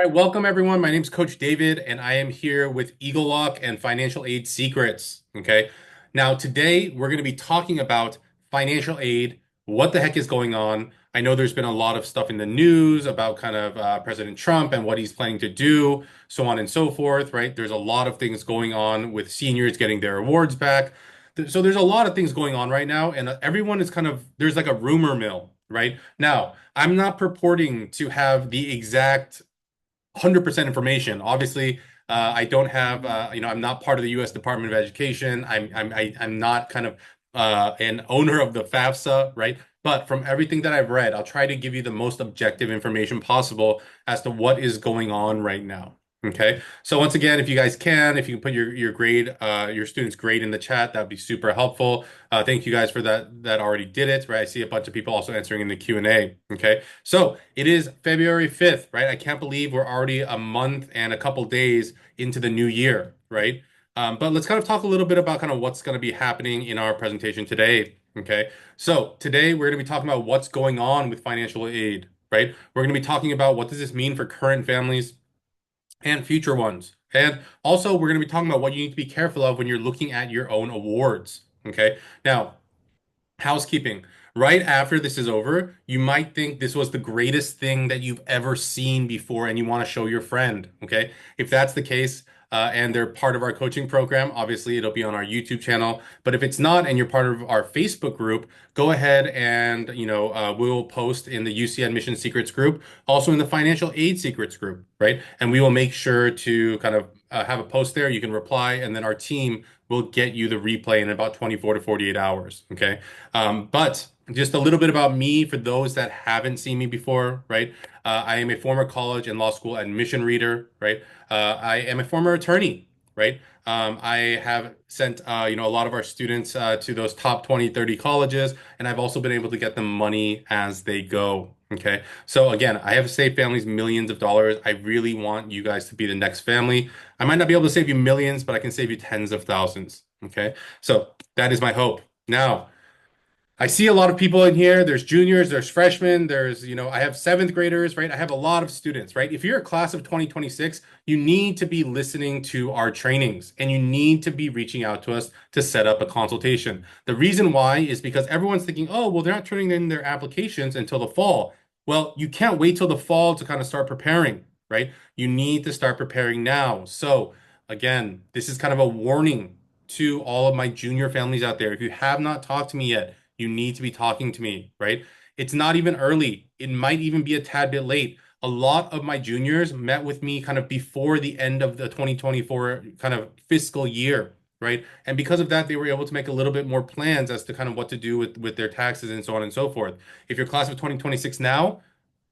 All right, welcome everyone. My name is Coach David, and I am here with Eagle Lock and Financial Aid Secrets. Okay. Now, today we're going to be talking about financial aid. What the heck is going on? I know there's been a lot of stuff in the news about kind of President Trump and what he's planning to do, so on and so forth, right? There's a lot of things going on with seniors getting their awards back. So there's a lot of things going on right now, and everyone is kind of, there's like a rumor mill, right? Now, I'm not purporting to have the exact 100% information. Obviously, I don't have, I'm not part of the U.S. Department of Education. I'm not kind of an owner of the FAFSA, right? But from everything that I've read, I'll try to give you the most objective information possible as to what is going on right now. Okay. So once again, if you guys can, if you can put your grade, your student's grade in the chat, that'd be super helpful. Thank you guys for that already did it, right? I see a bunch of people also answering in the Q&A. Okay. So it is February 5th, right? I can't believe we're already a month and a couple days into the new year, right? But let's kind of talk a little bit about kind of what's going to be happening in our presentation today. Okay. So today we're going to be talking about what's going on with financial aid, right? We're going to be talking about what does this mean for current families and future ones. And also, we're going to be talking about what you need to be careful of when you're looking at your own awards. Okay. Now, housekeeping. Right after this is over, you might think this was the greatest thing that you've ever seen before and you want to show your friend. Okay. If that's the case, and they're part of our coaching program, obviously it'll be on our YouTube channel. But if it's not and you're part of our Facebook group, go ahead and, we'll post in the UC Admission Secrets group, also in the Financial Aid Secrets group, right? And we will make sure to kind of have a post there. You can reply, and then our team will get you the replay in about 24 to 48 hours. Okay. But just a little bit about me for those that haven't seen me before, right? I am a former college and law school admission reader, right? I am a former attorney, right? I have sent, a lot of our students to those top 20, 30 colleges, and I've also been able to get them money as they go. Okay. So again, I have saved families millions of dollars. I really want you guys to be the next family. I might not be able to save you millions, but I can save you tens of thousands. Okay. So that is my hope. Now, I see a lot of people in here. There's juniors, there's freshmen, I have seventh graders, right? I have a lot of students, right? If you're a class of 2026, you need to be listening to our trainings and you need to be reaching out to us to set up a consultation. The reason why is because everyone's thinking, oh, well, they're not turning in their applications until the fall. Well, you can't wait till the fall to kind of start preparing, right? You need to start preparing now. So, again, this is kind of a warning to all of my junior families out there. If you have not talked to me yet, you need to be talking to me, right? It's not even early. It might even be a tad bit late. A lot of my juniors met with me kind of before the end of the 2024 kind of fiscal year, right? And because of that, they were able to make a little bit more plans as to kind of what to do with their taxes and so on and so forth. If you're class of 2026 now,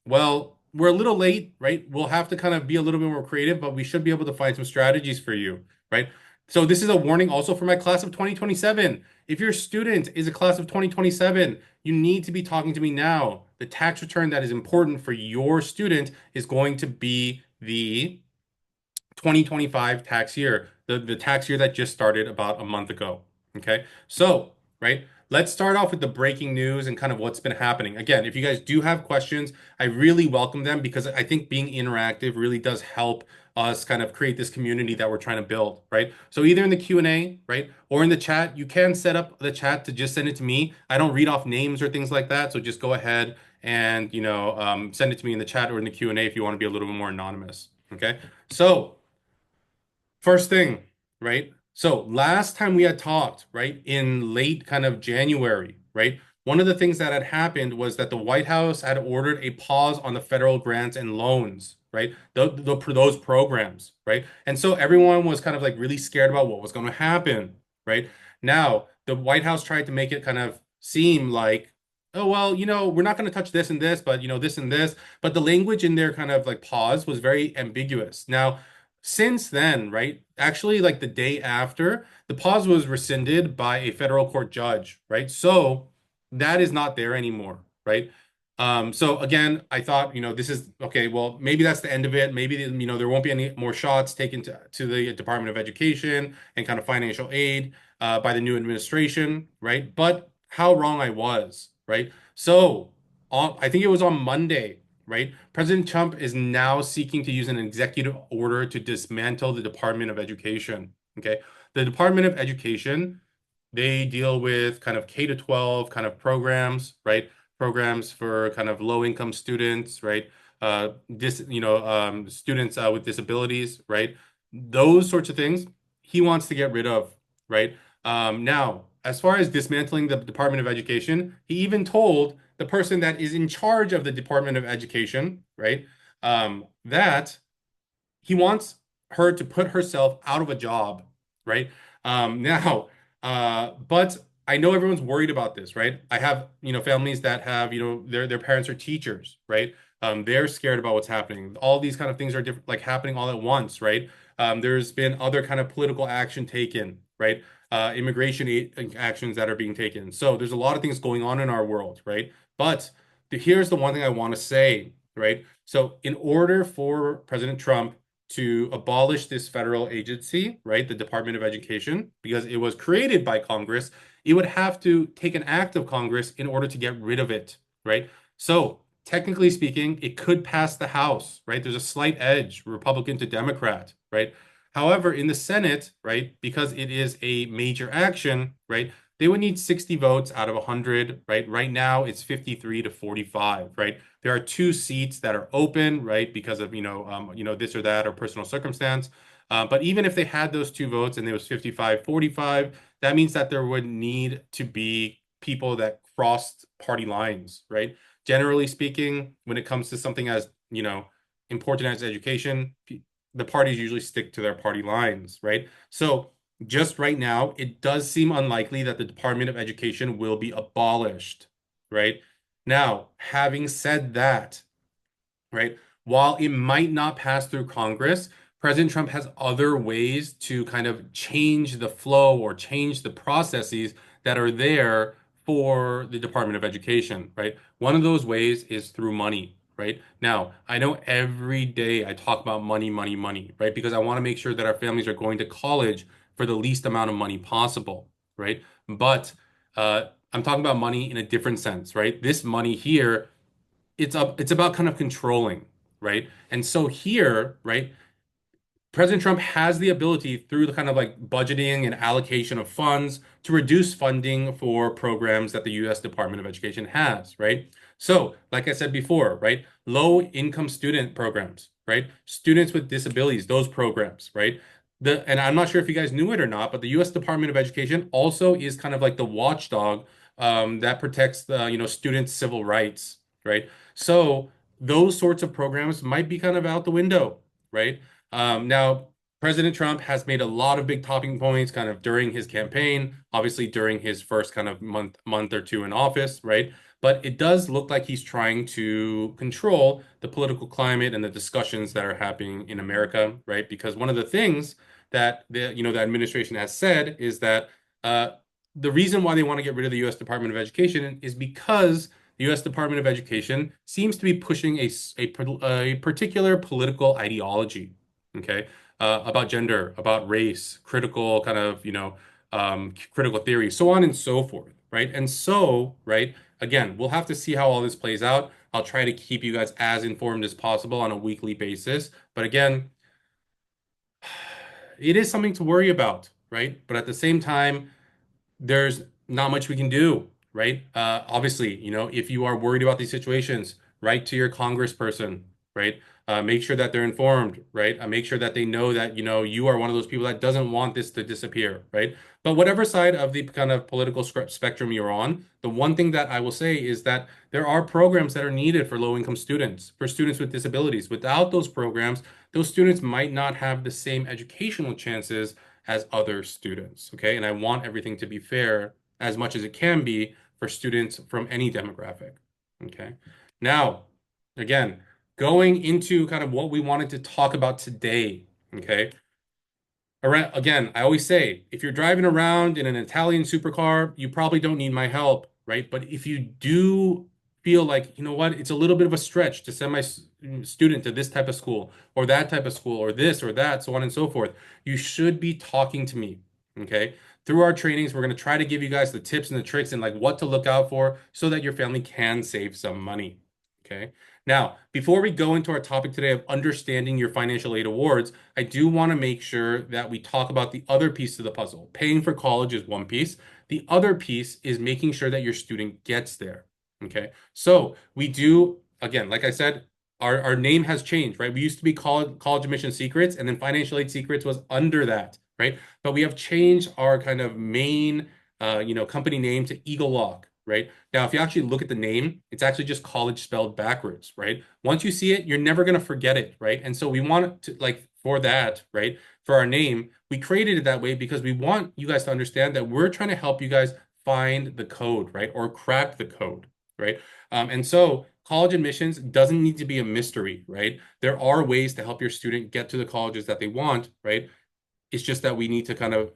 well, we're a little late, right? We'll have to kind of be a little bit more creative, but we should be able to find some strategies for you, right? So this is a warning also for my class of 2027. If your student is a class of 2027, you need to be talking to me now. The tax return that is important for your student is going to be the 2025 tax year, the tax year that just started about a month ago. Okay. So, right, let's start off with the breaking news and kind of what's been happening. Again, if you guys do have questions, I really welcome them because I think being interactive really does help us kind of create this community that we're trying to build, right? So either in the Q&A, right, or in the chat, you can set up the chat to just send it to me. I don't read off names or things like that, so just go ahead and send it to me in the chat or in the Q&A if you want to be a little bit more anonymous. Okay, so first thing, right? So last time we had talked, right, in late kind of January, right? One of the things that had happened was that the White House had ordered a pause on the federal grants and loans, right? Those programs, right? And so everyone was kind of like really scared about what was going to happen, right? Now, the White House tried to make it kind of seem like, oh, well, we're not going to touch this and this, but, this and this. But the language in their kind of like pause was very ambiguous. Now, since then, right? Actually, like the day after, the pause was rescinded by a federal court judge, right? So that is not there anymore, right? So again, I thought, this is okay. Well, maybe that's the end of it. Maybe, there won't be any more shots taken to the Department of Education and kind of financial aid by the new administration, right? But how wrong I was, right? So I think it was on Monday, right? President Trump is now seeking to use an executive order to dismantle the Department of Education. Okay. The Department of Education, they deal with kind of K to 12 kind of programs, right? Programs for kind of low income students, right? Students with disabilities, right? Those sorts of things he wants to get rid of, right? Now, as far as dismantling the Department of Education, he even told the person that is in charge of the Department of Education, right, that he wants her to put herself out of a job, right? Now, but I know everyone's worried about this, right? I have, families that have, their parents are teachers, right? They're scared about what's happening. All these kind of things are different, like happening all at once, right? There's been other kind of political action taken, right? Actions that are being taken. So there's a lot of things going on in our world, right? But here's the one thing I want to say, right? So in order for President Trump to abolish this federal agency, right, the Department of Education, because it was created by Congress, it would have to take an act of Congress in order to get rid of it, right? So, technically speaking, it could pass the House, right? There's a slight edge, Republican to Democrat, right? However, in the Senate, right, because it is a major action, right, they would need 60 votes out of 100, right? Right now, it's 53 to 45, right? There are two seats that are open, right, because of, this or that or personal circumstance. But even if they had those two votes and it was 55-45, that means that there would need to be people that crossed party lines, right? Generally speaking, when it comes to something as, important as education, the parties usually stick to their party lines, right? So just right now, it does seem unlikely that the Department of Education will be abolished, right? Now, having said that, right, while it might not pass through Congress, President Trump has other ways to kind of change the flow or change the processes that are there for the Department of Education, right? One of those ways is through money, right? Now, I know every day I talk about money, money, money, right? Because I want to make sure that our families are going to college for the least amount of money possible, right? But I'm talking about money in a different sense, right? This money here, it's about kind of controlling, right? And so here, right, President Trump has the ability through the kind of like budgeting and allocation of funds to reduce funding for programs that the US Department of Education has, right? So, like I said before, right, low income student programs, right? Students with disabilities, those programs, right? And I'm not sure if you guys knew it or not, but the US Department of Education also is kind of like the watchdog that protects the, students' civil rights, right? So those sorts of programs might be kind of out the window, right? Now, President Trump has made a lot of big talking points kind of during his campaign, obviously during his first kind of month or two in office, right? But it does look like he's trying to control the political climate and the discussions that are happening in America, right? Because one of the things that the administration has said is that uh, the reason why they want to get rid of the U.S. Department of Education is because the U.S. Department of Education seems to be pushing a particular political ideology, okay, about gender, about race, critical kind of, critical theory, so on and so forth, right? And so, right, again, we'll have to see how all this plays out. I'll try to keep you guys as informed as possible on a weekly basis. But again, it is something to worry about, right? But at the same time, there's not much we can do, right? Obviously, if you are worried about these situations, write to your congressperson, right? Make sure that they're informed, right? Make sure that they know that, you are one of those people that doesn't want this to disappear, right? But whatever side of the kind of political spectrum you're on, the one thing that I will say is that there are programs that are needed for low-income students, for students with disabilities. Without those programs, those students might not have the same educational chances as other students. Okay. And I want everything to be fair as much as it can be for students from any demographic. Okay. Now, again, going into kind of what we wanted to talk about today. Okay. Around, again, I always say if you're driving around in an Italian supercar, you probably don't need my help, right? But if you do feel like, you know what, it's a little bit of a stretch to send my student to this type of school or that type of school or this or that, so on and so forth, you should be talking to me, okay? Through our trainings, we're going to try to give you guys the tips and the tricks and like what to look out for so that your family can save some money, okay? Now, before we go into our topic today of understanding your financial aid awards, I do want to make sure that we talk about the other piece of the puzzle. Paying for college is one piece. The other piece is making sure that your student gets there. Okay. So we do, again, like I said, our name has changed, right? We used to be college admission secrets, and then financial aid secrets was under that, right? But we have changed our kind of main company name to Eagle Lock, right? Now, if you actually look at the name, it's actually just college spelled backwards, right? Once you see it, you're never going to forget it, right? And so we want to, like, for that, right? For our name, we created it that way because we want you guys to understand that we're trying to help you guys find the code, right? Or crack the code, right? And so college admissions doesn't need to be a mystery, right? There are ways to help your student get to the colleges that they want, right? It's just that we need to kind of,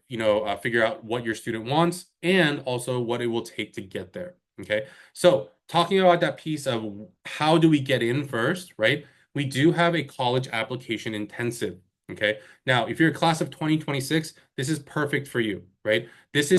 figure out what your student wants and also what it will take to get there. Okay. So talking about that piece of how do we get in first, right? We do have a college application intensive. Okay. Now, if you're a class of 2026, this is perfect for you, right? This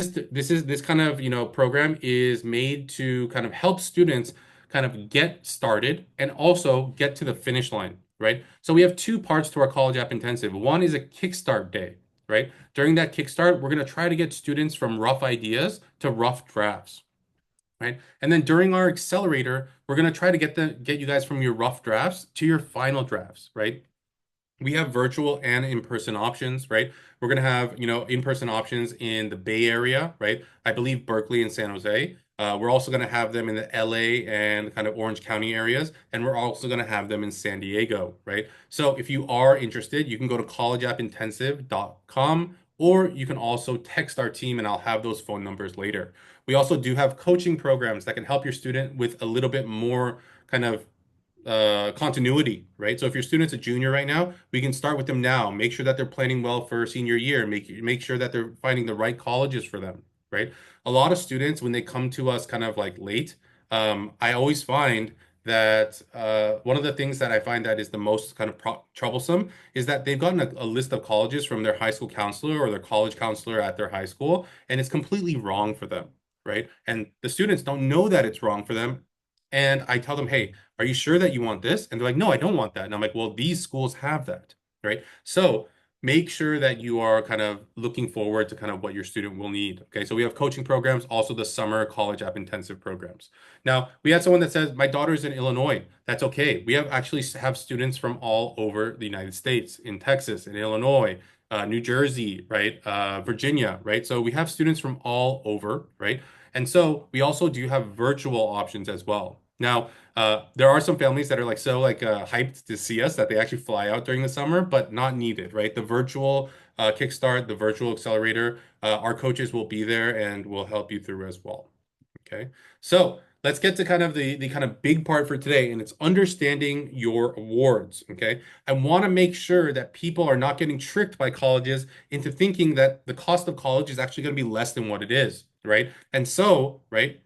kind of, program is made to kind of help students kind of get started and also get to the finish line, right? So we have two parts to our college app intensive. One is a kickstart day, right? During that kickstart, we're going to try to get students from rough ideas to rough drafts, right? And then during our accelerator, we're going to try to get you guys from your rough drafts to your final drafts, right? We have virtual and in-person options, right? We're going to have, in-person options in the Bay Area, right? I believe Berkeley and San Jose. We're also going to have them in the LA and kind of Orange County areas, and we're also going to have them in San Diego, right? So if you are interested, you can go to collegeappintensive.com, or you can also text our team, and I'll have those phone numbers later. We also do have coaching programs that can help your student with a little bit more kind of continuity, right? So if your student's a junior right now, we can start with them now. Make sure that they're planning well for senior year. Make sure that they're finding the right colleges for them, right? A lot of students, when they come to us kind of like late, I always find that one of the things that I find that is the most kind of troublesome is that they've gotten a list of colleges from their high school counselor or their college counselor at their high school, and it's completely wrong for them, right? And the students don't know that it's wrong for them. And I tell them, hey, are you sure that you want this? And they're like, no, I don't want that. And I'm like, well, these schools have that, right? So make sure that you are kind of looking forward to kind of what your student will need. Okay. So we have coaching programs, also the summer college app intensive programs. Now, we had someone that says, my daughter's in Illinois. That's okay. We have actually have students from all over the United States, in Texas, in Illinois, New Jersey, right? Virginia, right? So we have students from all over, right? And so we also do have virtual options as well. Now, there are some families that are like so like hyped to see us that they actually fly out during the summer, but not needed, right? The virtual kickstart, the virtual accelerator, our coaches will be there and will help you through as well. Okay, so let's get to kind of the kind of big part for today, and it's understanding your awards. Okay, I want to make sure that people are not getting tricked by colleges into thinking that the cost of college is actually going to be less than what it is, right? And so, right,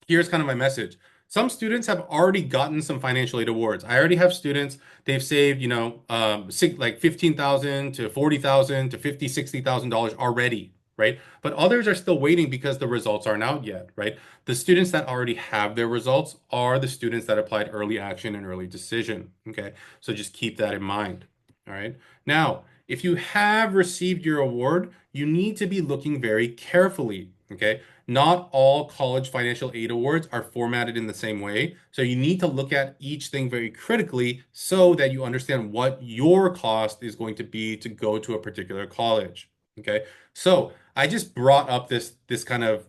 here's kind of my message. Some students have already gotten some financial aid awards. I already have students, they've saved, like 15,000 to 40,000 to 50, $60,000 already, right? But others are still waiting because the results aren't out yet, right? The students that already have their results are the students that applied early action and early decision, okay? So just keep that in mind, all right? Now, if you have received your award, you need to be looking very carefully, okay? Not all college financial aid awards are formatted in the same way. So you need to look at each thing very critically so that you understand what your cost is going to be to go to a particular college. Okay. So I just brought up this kind of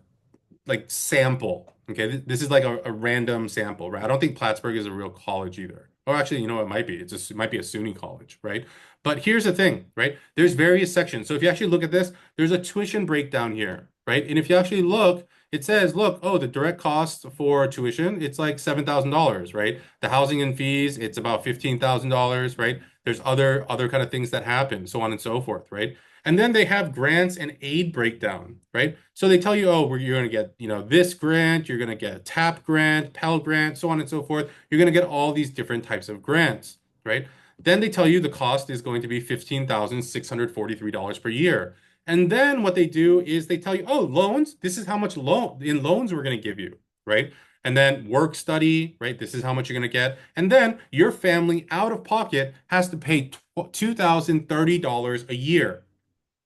like sample. Okay, this is like a random sample, right? I don't think Plattsburgh is a real college either. Or actually, it might be. It might be a SUNY college, right? But here's the thing, right? There's various sections. So if you actually look at this, there's a tuition breakdown here, right? And if you actually look, it says, look, oh, the direct cost for tuition, it's like $7,000, right? The housing and fees, it's about $15,000, right? There's other kind of things that happen, so on and so forth, right? And then they have grants and aid breakdown, right? So they tell you, oh, you're going to get, this grant, you're going to get a TAP grant, Pell grant, so on and so forth. You're going to get all these different types of grants, right? Then they tell you the cost is going to be $15,643 per year. And then what they do is they tell you, oh, loans, this is how much loans we're going to give you, right? And then work study, right? This is how much you're going to get. And then your family out of pocket has to pay $2,030 a year,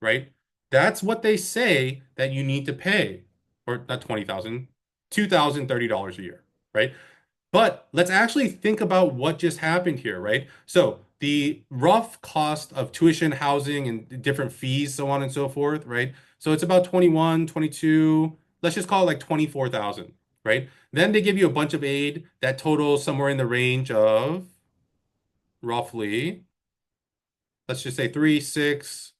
right? That's what they say that you need to pay, or not 20,000, $2,030 a year, right? But let's actually think about what just happened here, right? So the rough cost of tuition, housing, and different fees, so on and so forth, right? So it's about 21, 22. Let's just call it like 24,000, right? Then they give you a bunch of aid that totals somewhere in the range of roughly, let's just say three, six,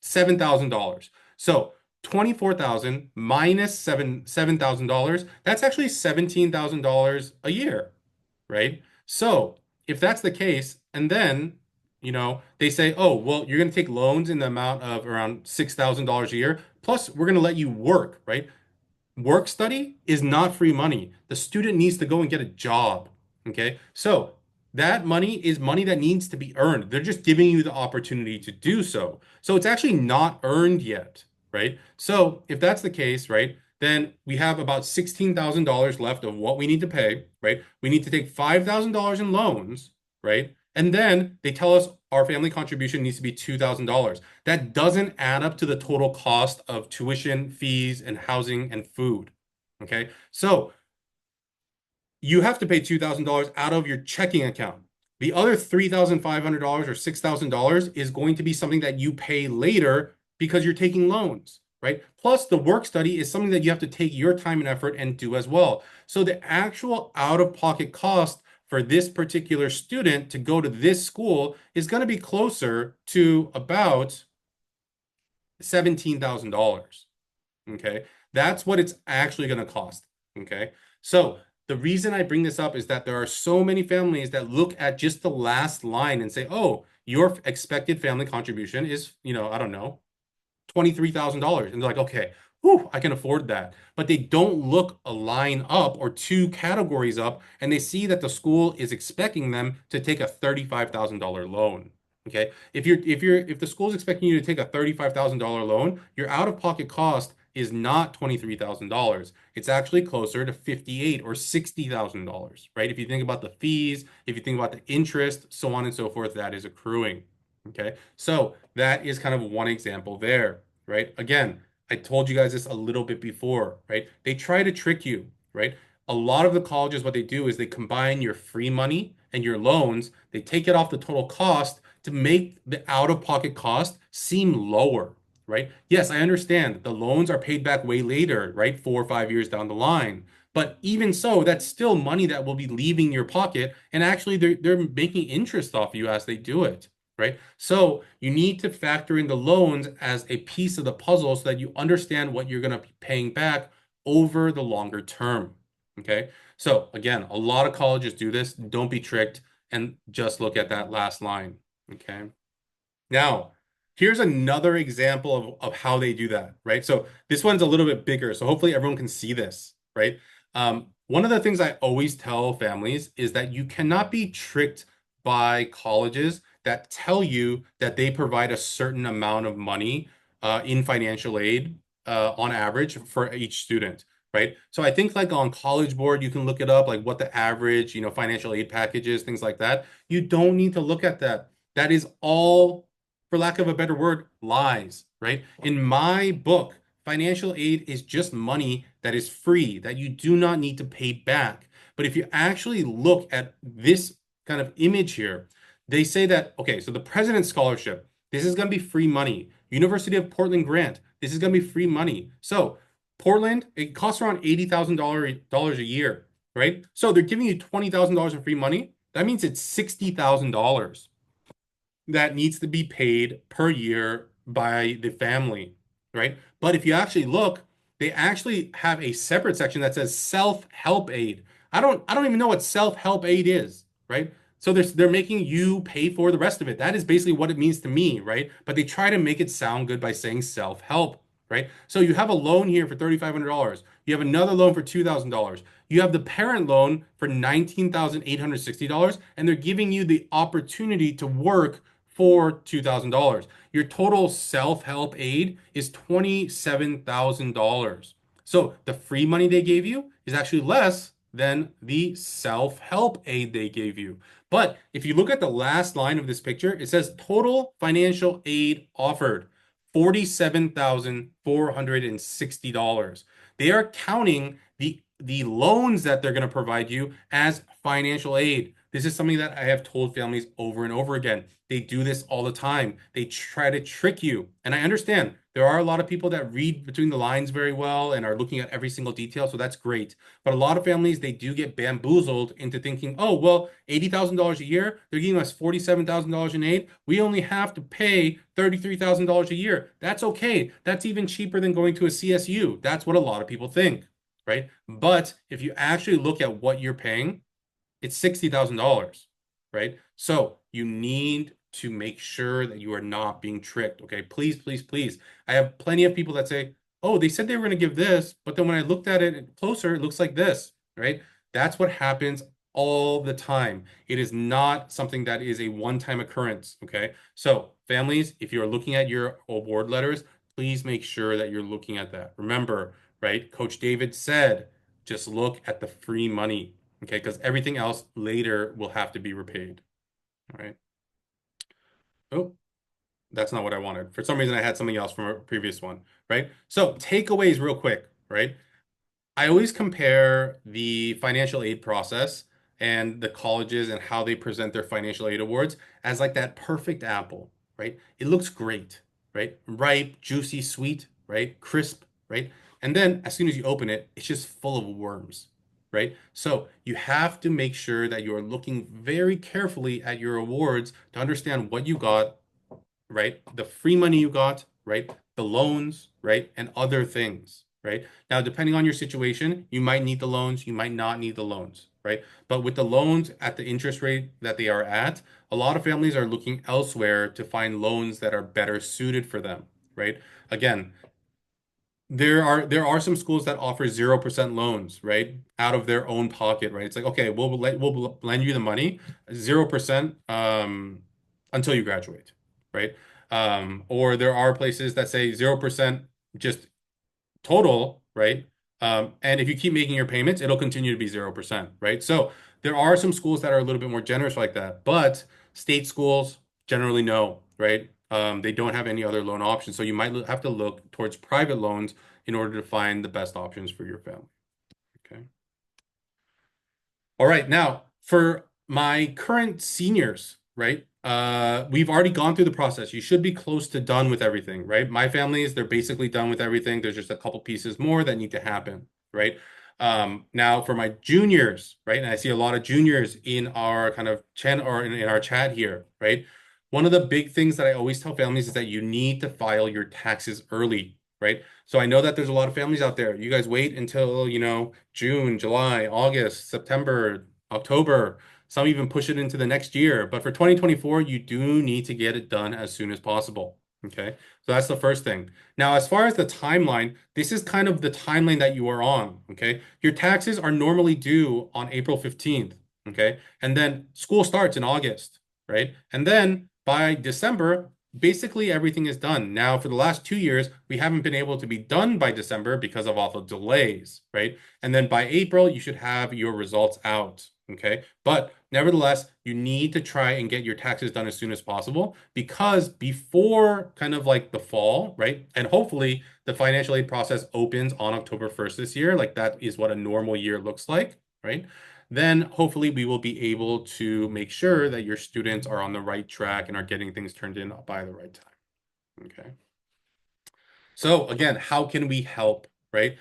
$7,000. So 24,000 minus $7,000, that's actually $17,000 a year, right? So if that's the case, and then, they say, oh, well, you're going to take loans in the amount of around $6,000 a year, plus we're going to let you work, right? Work study is not free money. The student needs to go and get a job. Okay. So that money is money that needs to be earned. They're just giving you the opportunity to do so. So it's actually not earned yet, right? So if that's the case, right, then we have about $16,000 left of what we need to pay, right? We need to take $5,000 in loans, right? And then they tell us our family contribution needs to be $2,000. That doesn't add up to the total cost of tuition, fees, and housing and food. Okay. So you have to pay $2,000 out of your checking account. The other $3,500 or $6,000 is going to be something that you pay later because you're taking loans, right? Plus, the work study is something that you have to take your time and effort and do as well. So the actual out-of-pocket cost for this particular student to go to this school is going to be closer to about $17,000. Okay. That's what it's actually going to cost. Okay. So the reason I bring this up is that there are so many families that look at just the last line and say, oh, your expected family contribution is, I don't know, $23,000. And they're like, okay, whew, I can afford that. But they don't look a line up or two categories up, and they see that the school is expecting them to take a $35,000 loan. Okay. If the school is expecting you to take a $35,000 loan, your out-of-pocket cost is not $23,000. It's actually closer to $58,000 or $60,000, right? If you think about the fees, if you think about the interest, so on and so forth, that is accruing. Okay. So that is kind of one example there, right? Again, I told you guys this a little bit before, right? They try to trick you, right? A lot of the colleges, what they do is they combine your free money and your loans, they take it off the total cost to make the out-of-pocket cost seem lower, right? Yes, I understand the loans are paid back way later, right? 4 or 5 years down the line. But even so, that's still money that will be leaving your pocket. And actually, they're making interest off you as they do it, right? So you need to factor in the loans as a piece of the puzzle so that you understand what you're going to be paying back over the longer term. Okay. So again, a lot of colleges do this. Don't be tricked and just look at that last line. Okay. Now, here's another example of how they do that, right? So this one's a little bit bigger, so hopefully everyone can see this, right? One of the things I always tell families is that you cannot be tricked by colleges that tell you that they provide a certain amount of money in financial aid on average for each student, right? So I think like on College Board, you can look it up, like what the average, financial aid package is, things like that. You don't need to look at that. That is all, for lack of a better word, lies, right? In my book, financial aid is just money that is free, that you do not need to pay back. But if you actually look at this kind of image here, they say that, okay, so the President's Scholarship, this is going to be free money. University of Portland grant, this is going to be free money. So Portland, it costs around $80,000 a year, right? So they're giving you $20,000 in free money. That means it's $60,000 that needs to be paid per year by the family, right? But if you actually look, they actually have a separate section that says self-help aid. I don't even know what self-help aid is, right? So they're making you pay for the rest of it. That is basically what it means to me, right? But they try to make it sound good by saying self-help, right? So you have a loan here for $3,500. You have another loan for $2,000. You have the parent loan for $19,860, and they're giving you the opportunity to work for $2,000. Your total self-help aid is $27,000. So the free money they gave you is actually less than the self-help aid they gave you. But if you look at the last line of this picture, it says total financial aid offered, $47,460. They are counting the loans that they're going to provide you as financial aid. This is something that I have told families over and over again. They do this all the time. They try to trick you. And I understand there are a lot of people that read between the lines very well and are looking at every single detail. So that's great. But a lot of families, they do get bamboozled into thinking, oh, well, $80,000 a year, they're giving us $47,000 in aid. We only have to pay $33,000 a year. That's okay. That's even cheaper than going to a CSU. That's what a lot of people think, right? But if you actually look at what you're paying, it's $60,000, right? So you need to make sure that you are not being tricked. Okay. Please, please, please. I have plenty of people that say, oh, they said they were going to give this, but then when I looked at it closer, it looks like this, right? That's what happens all the time. It is not something that is a one-time occurrence. Okay. So families, if you're looking at your award letters, please make sure that you're looking at that. Remember, right? Coach David said, just look at the free money. Okay, because everything else later will have to be repaid. All right. Oh, that's not what I wanted. For some reason, I had something else from a previous one, right? So takeaways real quick, right? I always compare the financial aid process and the colleges and how they present their financial aid awards as like that perfect apple, right? It looks great, right? Ripe, juicy, sweet, right? Crisp, right? And then as soon as you open it, it's just full of worms, right? So you have to make sure that you are looking very carefully at your awards to understand what you got, right? The free money you got, right? The loans, right? And other things, right? Now, depending on your situation, you might need the loans, you might not need the loans, right? But with the loans at the interest rate that they are at, a lot of families are looking elsewhere to find loans that are better suited for them, right? Again, there are some schools that offer 0% loans, right? Out of their own pocket, right? It's like, okay, we'll lend you the money, 0% until you graduate, right? Or there are places that say 0% just total, right? And if you keep making your payments, it'll continue to be 0%, right? So there are some schools that are a little bit more generous like that, but state schools generally no, right? They don't have any other loan options. So you might have to look towards private loans in order to find the best options for your family. Okay. All right, now for my current seniors, right? We've already gone through the process. You should be close to done with everything, right? My families, they're basically done with everything. There's just a couple pieces more that need to happen, right? Now for my juniors, right? And I see a lot of juniors in our kind of chat or in our chat here, right? One of the big things that I always tell families is that you need to file your taxes early, right? So I know that there's a lot of families out there. You guys wait until, June, July, August, September, October. Some even push it into the next year. But for 2024, you do need to get it done as soon as possible. Okay. So that's the first thing. Now, as far as the timeline, this is kind of the timeline that you are on. Okay. Your taxes are normally due on April 15th. Okay. And then school starts in August, right? And then by December, basically everything is done. Now, for the last 2 years, we haven't been able to be done by December because of all the delays, right? And then by April, you should have your results out, okay? But nevertheless, you need to try and get your taxes done as soon as possible because before kind of like the fall, right? And hopefully the financial aid process opens on October 1st this year. Like that is what a normal year looks like, right? Then hopefully we will be able to make sure that your students are on the right track and are getting things turned in by the right time. Okay. So again, how can we help, right?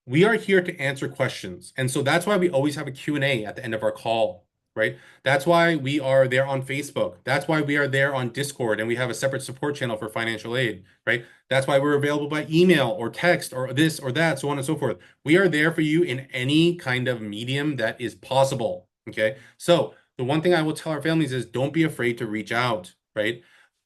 We are here to answer questions. And so that's why we always have a Q&A at the end of our call, right? That's why we are there on Facebook. That's why we are there on Discord and we have a separate support channel for financial aid, right? That's why we're available by email or text or this or that, so on and so forth. We are there for you in any kind of medium that is possible, okay? So the one thing I will tell our families is don't be afraid to reach out, right?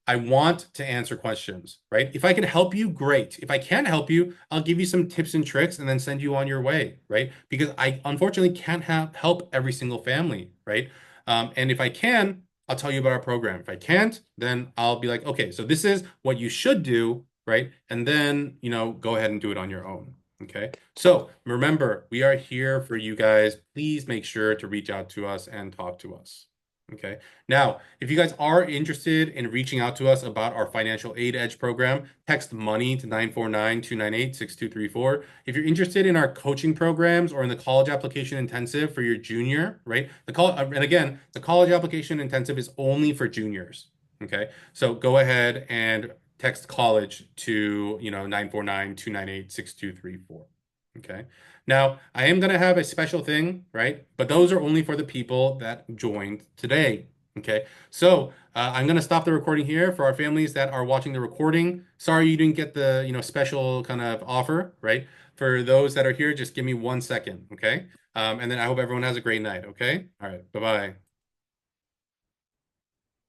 I want to answer questions, right? If I can help you, great. If I can't help you, I'll give you some tips and tricks and then send you on your way, right? Because I unfortunately can't help every single family, right? And if I can, I'll tell you about our program. If I can't, then I'll be like, okay, so this is what you should do, right? And then, go ahead and do it on your own. Okay. So remember, we are here for you guys. Please make sure to reach out to us and talk to us. Okay. Now, if you guys are interested in reaching out to us about our financial aid edge program, text money to 949-298-6234. If you're interested in our coaching programs or in the college application intensive for your junior, right? And again, the college application intensive is only for juniors. Okay. So go ahead and text college to, 949-298-6234. Okay. Now, I am going to have a special thing, right? But those are only for the people that joined today. Okay. So I'm going to stop the recording here for our families that are watching the recording. Sorry you didn't get the, special kind of offer, right? For those that are here, just give me 1 second. Okay. And then I hope everyone has a great night. Okay. All right. Bye-bye.